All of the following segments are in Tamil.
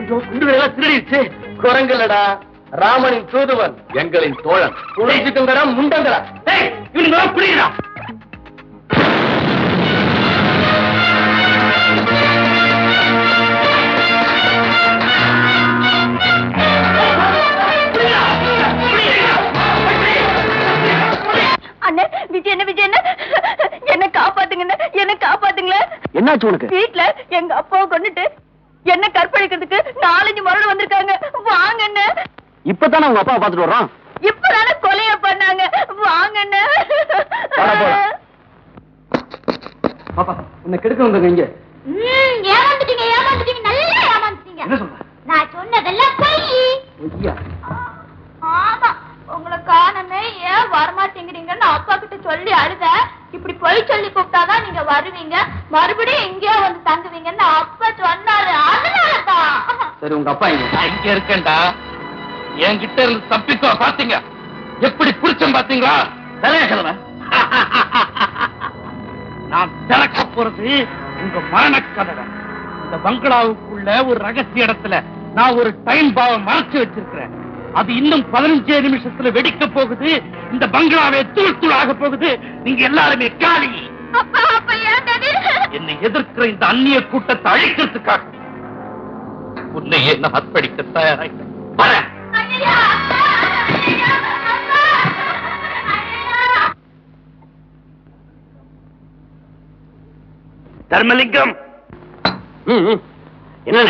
குண்டுகளெல்லாம் திருடிடுச்சு. குரங்கலடா, ராமனின் தூதுவன், எங்களின் தோழன். புரிஞ்சுக்கங்கடா முண்டங்கடா. இவனுங்க புரியுதா? என்ன காப்பாத்துங்க, என்ன காப்பாத்துங்களே. என்னாச்சு உனக்கு? வீட்டுல எங்க அப்பாவை கொண்டுட்டு என்ன கற்பழிக்கிறதுக்கு 4-5 மரணம் வந்திருக்காங்க. வாங்க. இப்பதானே உங்க அப்பாவை பாத்துட்டு வர்றோம். இப்பதானே கொலைய பண்ணாங்க. வாங்க. பாப்பா உன்னை கெடுக்க வந்தவங்க இங்க. ஏமாந்துட்டீங்க, நல்லா ஏமாந்துட்டீங்க. என்ன சொல்ற? நான் சொன்னதெல்லாம் பொய். ஆமா, உங்களை காணமே ஏன் வரமாட்டேங்கிறீங்கன்னு அப்பா கிட்ட சொல்லி அழுத. இப்படி பொய் சொல்லி கூப்பிட்டாதான் நீங்க வருவீங்க, மறுபடியும் இங்கேயோ வந்து தங்குவீங்கன்னு அப்பா சொன்னாரு. அதனாலதான். சரி உங்க அப்பா இங்க இருக்கேன்டா. என்கிட்ட இருந்து தப்பிக்கோ. பாத்தீங்க எப்படி புடிச்சம் பாத்தீங்களா? நான் திறக்க போறது உங்க மரண கதவை. இந்த பங்களாவுக்குள்ள ஒரு ரகசிய இடத்துல நான் ஒரு டைம் பாவை மறைச்சு வச்சிருக்கிறேன். அது இன்னும் 15 நிமிஷத்துல வெடிக்க போகுது. இந்த பங்களாவே தூள் தூள் ஆக போகுது. நீங்க எல்லாருமே காலி. என்னை எதிர்க்கிற இந்த அந்நிய கூட்டத்தை அழிக்கிறதுக்காக உன்னை என்ன அர்ப்பணிக்க தயாராக வரேன். தர்மலிங்கம், என்ன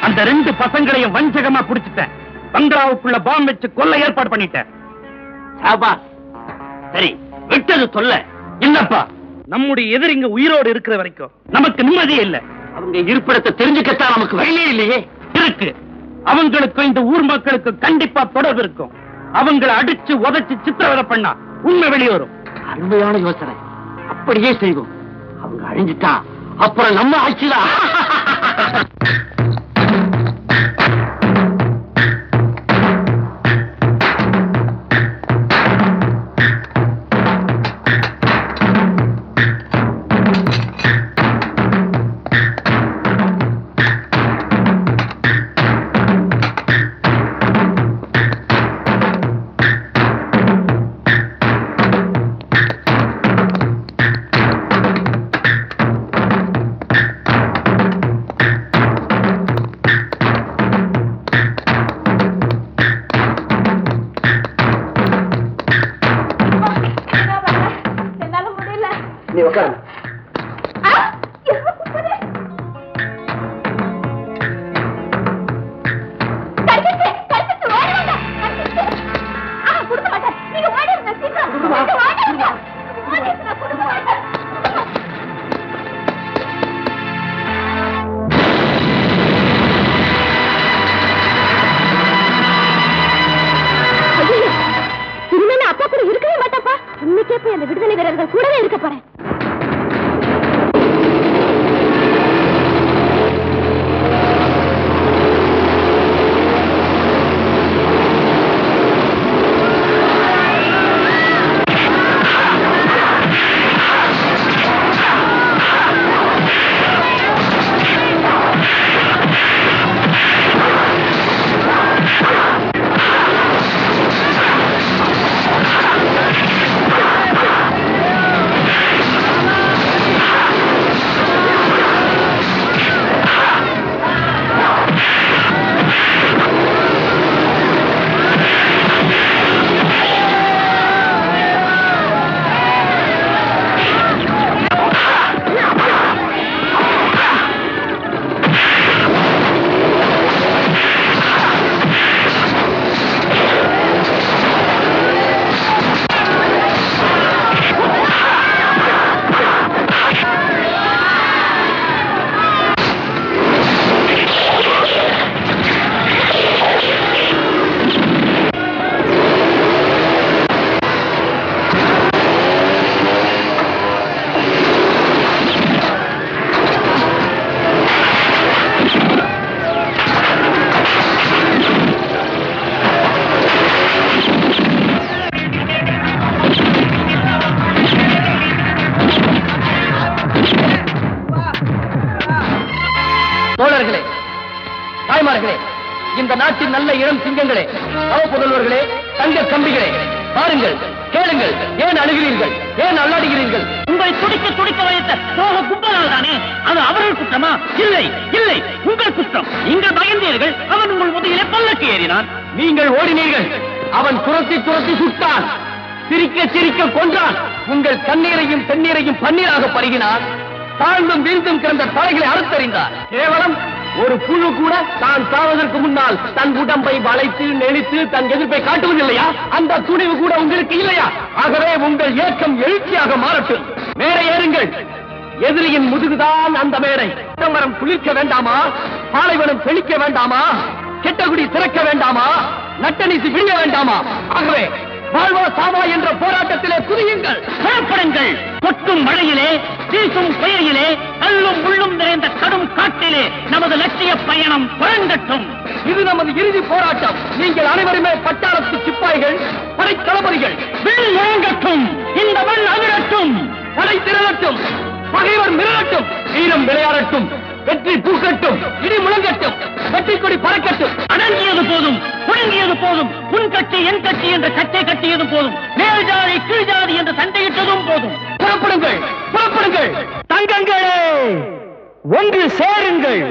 அந்த 2 பசங்களையும் வஞ்சகமா புடிச்சிட்டேன். பங்களாவுக்குள்ள பாம்பு வச்சு கொல்ல ஏற்பாடு பண்ணிட்டேன். சரி, விட்டது சொல்ல. இல்லப்பா, நம்முடைய எதிரிங்க உயிரோடு இருக்கிற வரைக்கும் நமக்கு நிம்மதியே இல்லை. அவங்க இருப்பிடத்தை தெரிஞ்சுக்கத்தான் நமக்கு வழியே இல்லையே. இருக்கு. அவங்களுக்கு இந்த ஊர் மக்களுக்கு கண்டிப்பா தொடர்பு இருக்கும். அவங்களை அடிச்சு உதைச்சு சித்திரவதை பண்ணா உண்மை வெளிவரும். அருமையான யோசனை, அப்படியே செய்வோம். அவங்க அழிஞ்சிட்டா அப்புறம் நம்ம ஆட்சிதான். நீ உட்காரு. அப்பா கூட இருக்கவே மாட்டாப்பா. இன்னைக்கே போய் அந்த விடுதலை வீரர்கள் கூடவே இருக்க போறேன். இளம் சிங்கங்களே, புதல்வர்களே, தங்க கம்பிகளே, பாருங்கள், கேளுங்கள். ஏன் அழுகிறீர்கள்? ஏன் அல்லாடுகிறீர்கள்? உங்களை துடிக்க துடிக்க வைத்த சோக கும்பலால் தானே. அது அவர்கள் குற்றமா? இல்லை, இல்லை, உங்கள் குற்றம். நீங்கள் பயந்தீர்கள். அவன் உங்கள் முதுகிலே பல்லக்கு ஏறினான். நீங்கள் ஓடினீர்கள். அவன் துரத்தி துரத்தி சுட்டான். சிரிக்க சிரிக்க கொன்றான். உங்கள் தண்ணீரையும் தென்னீரையும் பன்னீராக பருகினான். தாழ்ந்தும் வீழ்ந்தும் கிடந்த தலைகளை அறுத்தறிந்தார். கேவலம் ஒரு புழு கூட தான் சாவதற்கு முன்னால் தன் உடம்பை வளைத்து நெளித்து தன் எதிர்ப்பை காட்டுவதில்லையா? அந்த துணிவு கூட உங்களுக்கு இல்லையா? ஆகவே உங்கள் ஏக்கம் எழுச்சியாக மாறட்டும். மேடை ஏறுங்கள். எதிரியின் முதுகுதான் அந்த மேடை. மரம் குளிர்க்க வேண்டாமா? பாலைவனம் செழிக்க வேண்டாமா? கெட்டகுடி திறக்க வேண்டாமா? நட்டனிசி விழிய வேண்டாமா? ஆகவே வாழ்வா சாவா என்ற போராட்டத்திலே குதியுங்கள், புறப்படுங்கள். கொட்டும் மழையிலே, வீசும் புயலிலே, கல்லும் முள்ளும் நிறைந்த கடும் காட்டிலே நமது லட்சிய பயணம் தொடங்கட்டும். இது நமது இறுதி போராட்டம். நீங்கள் அனைவருமே பட்டாளத்து சிப்பாய்கள், படைத்தளபதிகள். வில் முழங்கட்டும், இந்த மண் அதிரட்டும், படை திரளட்டும், பகைவர் மிரளட்டும், வீரம் விளையாடட்டும், வெற்றி பூக்கட்டும், இடி முழங்கட்டும், வெற்றிக்கொடி பறக்கட்டும். அடங்கியது போதும், புழங்கியது போதும். உன் கட்சி என் கட்சி என்ற கட்டை கட்டியது போதும். மேல் ஜாதி கீழ் ஜாதி என்று சண்டையிட்டதும் போதும். புறப்படுங்கள், புறப்படுங்கள். தங்கங்களே, ஒன்று சேருங்கள்.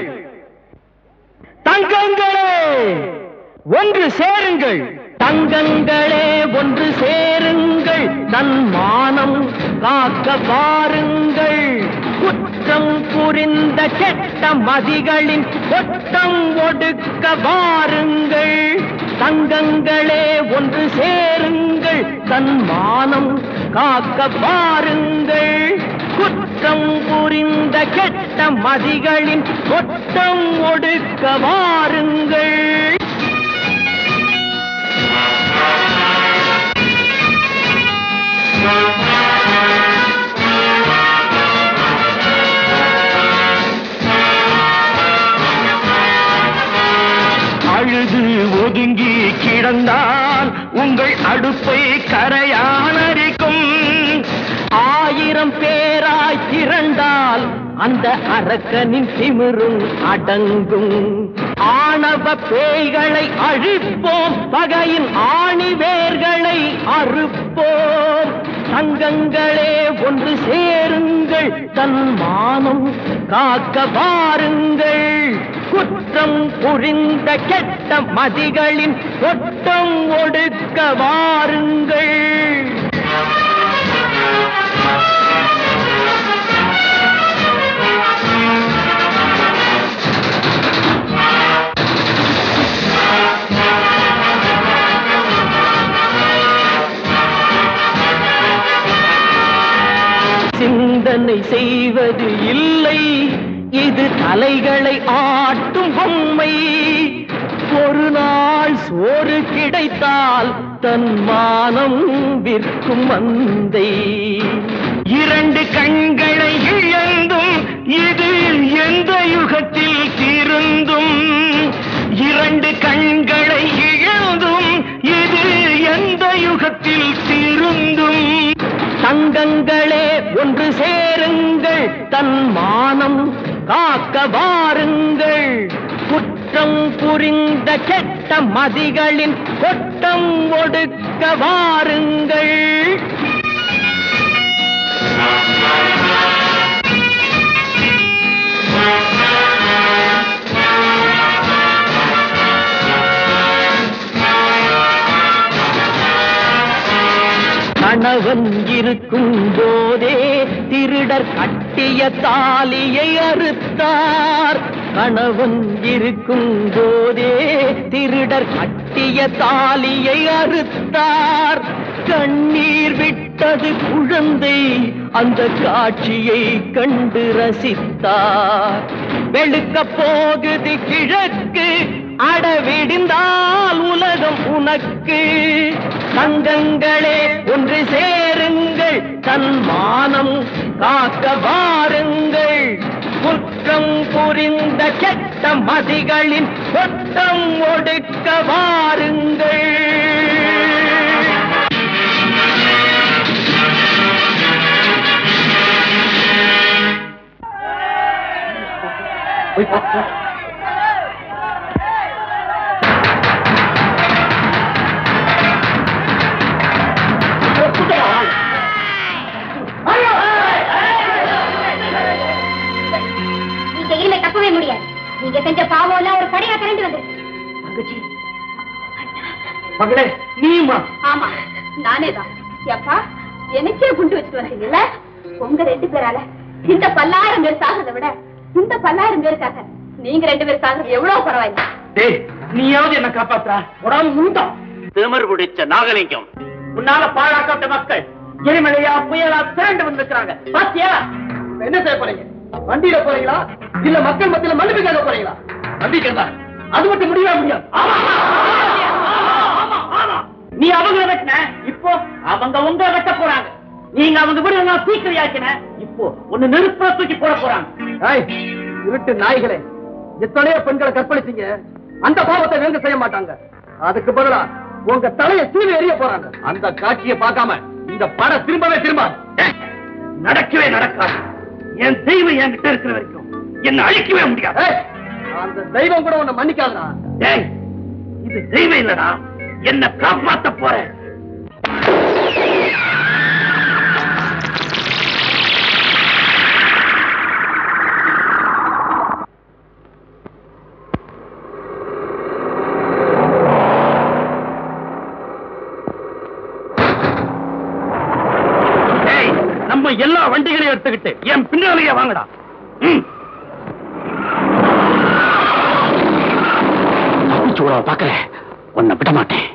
தங்கங்களே, ஒன்று சேருங்கள். தங்கங்களே, ஒன்று சேருங்கள். தன் மானம் காக்க வாருங்கள். குற்றம் புரிந்த கெட்ட மதிகளின் கொட்டம் ஒடுக்க வாருங்கள். தங்கங்களே, ஒன்று சேருங்கள். தன் மானம் காக்க வாருங்கள். குற்றம் புரிந்த கெட்ட மதிகளின் கொட்டம் ஒடுக்க வாருங்கள். அழுது ஒதுங்கி கிடந்தால் உங்கள் அடுப்பை கரையானரிக்கும். 1000 பேராய் திரண்டால் அந்த அரக்கனின் திமிரும் அடங்கும். ஆணவ பேய்களை அழிப்போம், பகையின் ஆணிவேர்களை அறுப்போம். தங்கங்களே, ஒன்று சேருங்கள். தன் மானம் காக்க வாருங்கள். குற்றம் புரிந்த கெட்ட மதிகளின் கொட்டம் ஒடுக்க வாருங்கள். சிந்தனை செய்வது இல்லை, இது தலைகளை ஆட்டும் பொம்மை. ஒரு நாள் சோறு கிடைத்தால் தன் மானம் விற்கும் மந்தை. 2 கண்களை இழந்தும் இது எந்த யுகத்தில் திருந்தும். 2 கண்களை இழந்தும் இது எந்த யுகத்தில் திருந்தும். தங்கங்களே, ஒன்று சேருங்கள். தன் மானம் காக்க வாருங்கள். குற்றம் புரிந்த கெட்ட மதிகளின் கொட்டம் ஒடுக்க வாருங்கள். கணவன் இருக்கும் போதே திருடர் கட்டிய தாலியை அறுத்தார். கணவன் இருக்கும் போதே திருடர் கட்டிய தாலியை அறுத்தார். கண்ணீர் விட்டது குழந்தை அந்த காட்சியை கண்டு ரசித்தார். வெளுக்க போகுது கிழக்கு, அடவிடிந்தால் உலகம் உனக்கு. தங்கங்களே, ஒன்று சேருங்கள். தன் மானம் காக்க வாருங்கள். குற்றம் புரிந்த கெட்ட மதிகளின் கொட்டம் ஒடுக்க வாருங்கள். மகளே நீமா? ஆமா நானே தான். ஏப்பா எனக்கே குண்டு வச்சுட்டு வந்தீங்கல்ல, உங்க 2 பேரால இந்த 10,000 பேர் சாகிறத விட இந்த 10,000 பேருக்காக நீங்க 2 பேர் சாகிறது எவ்வளவு பரவாயில்ல. டேய் நீயாவது என்ன காப்பாத்துறா? உடாம முண்டா திமிர் பிடிச்ச நாகலிங்கம், உன்னால பாழாக்கப்பட்ட மக்கள் எரிமலையா புயலா திரண்டு வந்திருக்கிறாங்க பாத்தியா? என்ன செய்ய போறீங்க? வண்டியில போறீங்களா இல்ல மக்கள் மத்தியில மன்னிப்பு கேட்க போறீங்களா? நம்பிக்கை அது மட்டும் முடியவே முடியாது. நீ அவங்க வெட்டின, இப்போ அவங்க உங்க வெட்ட போறாங்க. நீங்க அவங்க வீடு சீக்கிரம் இப்போ ஒண்ணு நெருப்பா தூக்கி போட போறாங்க. இருட்டு நாய்களே, எத்தனையோ பெண்களை கற்பழிச்சீங்க, அந்த பாவத்தை வேங்க செய்ய மாட்டாங்க. அதுக்கு பதிலா உங்க தலையை சீவி எறிய போறாங்க. அந்த காட்சியை பார்க்காம இந்த படம் திரும்ப நடக்கவே நடக்காது. என் தெய்வம் என்கிட்ட இருக்கிற வரைக்கும் என்ன அழிக்கவே முடியாது. அந்த தெய்வம் கூட உன்னை மன்னிக்காதா? இது தெய்வம் இல்லடா, என்ன காப்பாத்த போறேன். நம்ம எல்லா வண்டிகளையும் எடுத்துக்கிட்டு என் பின்னாலேயே வாங்கடா. பாக்கல உன்னை விட மாட்டேன்.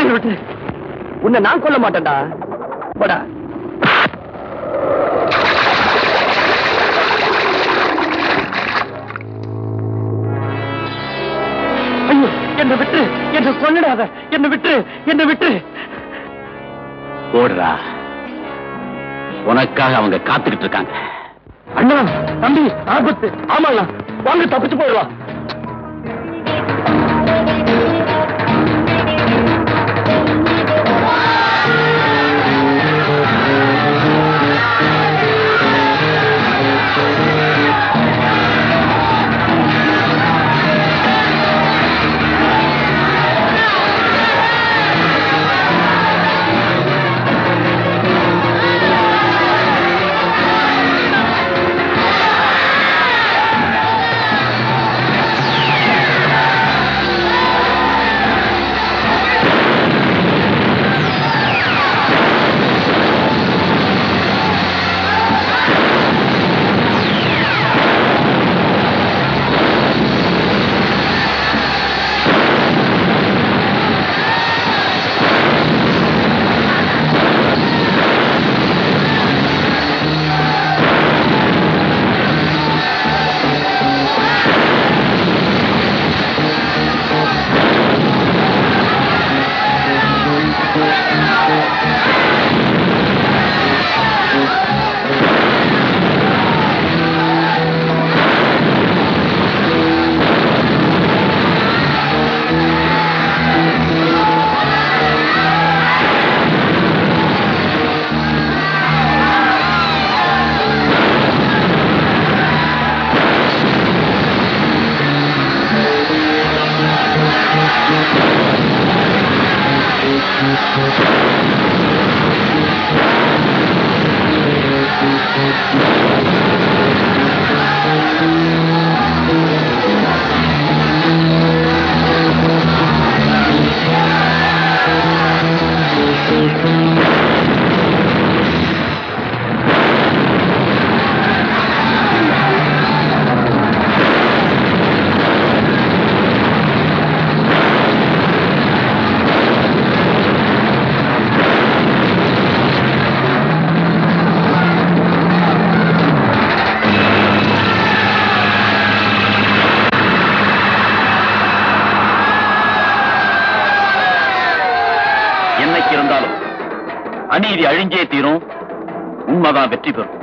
என்ன விட்டு. உன்னை நான் கொல்ல மாட்டேன்டா. போடா. ஐயோ, என்ன விட்டு, என்ன கொன்னிடாத, என்ன விட்டு, என்ன விட்டு. ஓடுறா, உனக்காக அவங்க காத்துக்கிட்டு இருக்காங்க. அண்ணா, தம்பி, ஆபத்து. ஆமாண்ணா, வாங்க தப்பிச்சு போயிடலாம். அநீதி அழிஞ்சே தீரும், உண்மைதான் வெற்றி பெறும்.